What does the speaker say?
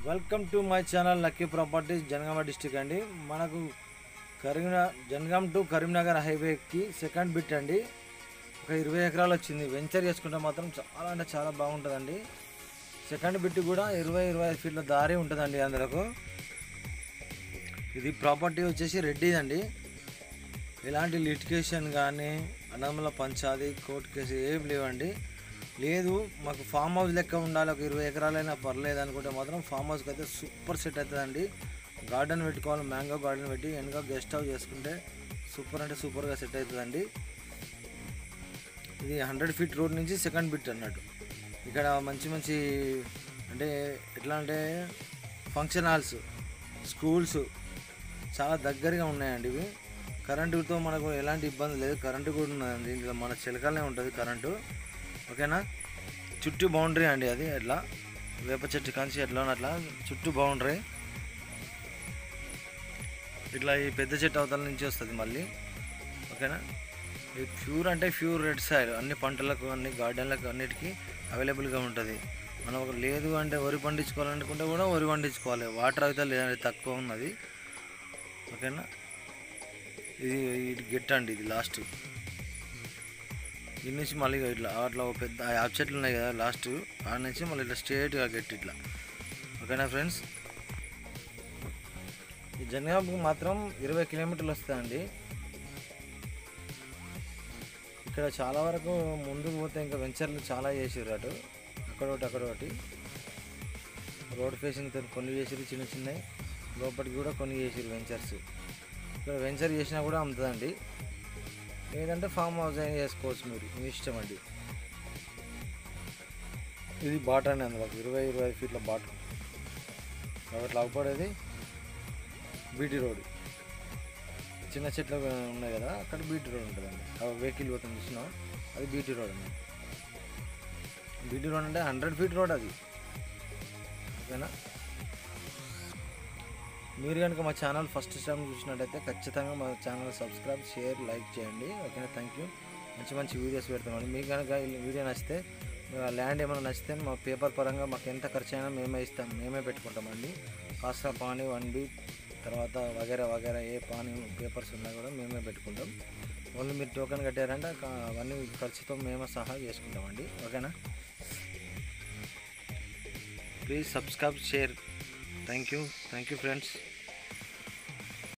Welcome to my channel lucky properties Jangaon district అండి. మనకు Jangaon to Karimnagar హైవేకి సెకండ్ బిట్ అండి. ఒక 20 ఎకరాలు వచ్చింది. వెంచర్ చేసుకుంటే మాత్రం చాలా అంటే చాలా బాగుంటుందండి. సెకండ్ బిట్ కూడా 20-25 ఫీట్ల దారి ఉంటుందండి. అందులో ఇది ప్రాపర్టీ వచ్చేసి రెడ్డిదండి. ఎలాంటి లిటిగేషన్ కానీ అన్నదమ్ముల పంచాది కోర్టు కేసు ఏం లేవండి. లేదు మాకు ఫామ్ హౌస్ లెక్క ఉండాలి, ఒక 20 ఎకరాలైనా పర్లేదు అనుకుంటే మాత్రం ఫామ్ హౌస్కి అయితే సూపర్ సెట్ అవుతుందండి. గార్డెన్ పెట్టుకోవాలి, మ్యాంగో గార్డెన్ పెట్టి వెనక గెస్ట్ హౌస్ చేసుకుంటే సూపర్ అంటే సూపర్గా సెట్ అవుతుందండి. ఇది 100 ఫీట్ రోడ్ నుంచి సెకండ్ బిట్ అన్నట్టు. ఇక్కడ మంచి మంచి అంటే ఎట్లా అంటే ఫంక్షన్ హాల్స్, స్కూల్స్ చాలా దగ్గరగా ఉన్నాయండి. ఇవి కరెంటుతో మనకు ఎలాంటి ఇబ్బంది లేదు. కరెంటు కూడా ఉన్నదండి. ఇందులో మన చిలకలనే ఉంటుంది కరెంటు. ఓకేనా. చుట్టూ బౌండరీ అండి. అది ఎట్లా వేప చెట్టు కాంచి ఎట్లా అట్లా చుట్టూ బౌండరీ. ఇట్లా ఈ పెద్ద చెట్టు అవతల నుంచి వస్తుంది మళ్ళీ. ఓకేనా. ఇది ప్యూర్ అంటే ప్యూర్ రెడ్ సాయిల్. అన్ని పంటలకు, అన్ని గార్డెన్లకు, అన్నిటికీ అవైలబుల్గా ఉంటుంది. మనం ఒక లేదు అంటే వరి పండించుకోవాలనుకుంటే కూడా వరి పండించుకోవాలి. వాటర్ అయితే లేదండి, తక్కువ ఉన్నది. ఓకేనా. ఇది గెట్ అండి. ఇది లాస్ట్ దీని నుంచి మళ్ళీ ఇట్లా అట్లా పెద్ద యాప్ చెట్లు ఉన్నాయి కదా, లాస్ట్ ఆడ నుంచి మళ్ళీ ఇట్లా స్ట్రేట్గా గెట్ ఇట్లా. ఓకేనా ఫ్రెండ్స్. ఈ జనగాంకు మాత్రం 20 కిలోమీటర్లు వస్తాయండి. ఇక్కడ చాలా వరకు ముందుకు పోతే ఇంకా వెంచర్లు చాలా చేసారు. అటు అక్కడొకటి రోడ్ ఫేసింగ్ కొన్ని చేసారు, చిన్న చిన్నవి. లోపలికి కూడా కొన్ని చేసారు వెంచర్స్. ఇక్కడ వెంచర్ చేసినా కూడా అమ్ముతుందండి. లేదంటే ఫామ్ హౌస్ అయినా చేసుకోవచ్చు, మీరు మీ ఇష్టం అండి. ఇది బాట అండి. అందులో 20-25 ఫీట్ల బాట. కాబట్టి లాగపడేది బీటీ రోడ్. చిన్న చెట్లు ఉన్నాయి కదా, అక్కడ బీటీ రోడ్ ఉంటుందండి. వెహికల్ పోతుంది చూసినా, అది బీటీ రోడ్ అండి. బీటీ రోడ్ అంటే 100 ఫీట్ రోడ్ అది. ఓకేనా. మీరు కనుక మా ఛానల్ ఫస్ట్ టైం చూసినట్టయితే ఖచ్చితంగా మా ఛానల్ సబ్స్క్రైబ్, షేర్, లైక్ చేయండి. ఓకేనా. Thank you. మంచి మంచి వీడియోస్ పెడతామండి. మీకు కనుక ఈ వీడియో నచ్చితే, ల్యాండ్ ఏమైనా నచ్చితే మా పేపర్ పరంగా మాకు ఎంత ఖర్చు అయినా మేమే ఇస్తాం, మేమే పెట్టుకుంటామండి. కాస్త పానీ 1B తర్వాత వగేరా ఏ పానీ పేపర్స్ ఉన్నా కూడా మేమే పెట్టుకుంటాం. ఓన్లీ మీరు టోకెన్ కట్టారంటే అవన్నీ ఖర్చుతో మేమే సహా చేసుకుంటామండి. ఓకేనా. Please subscribe, share. Thank you friends.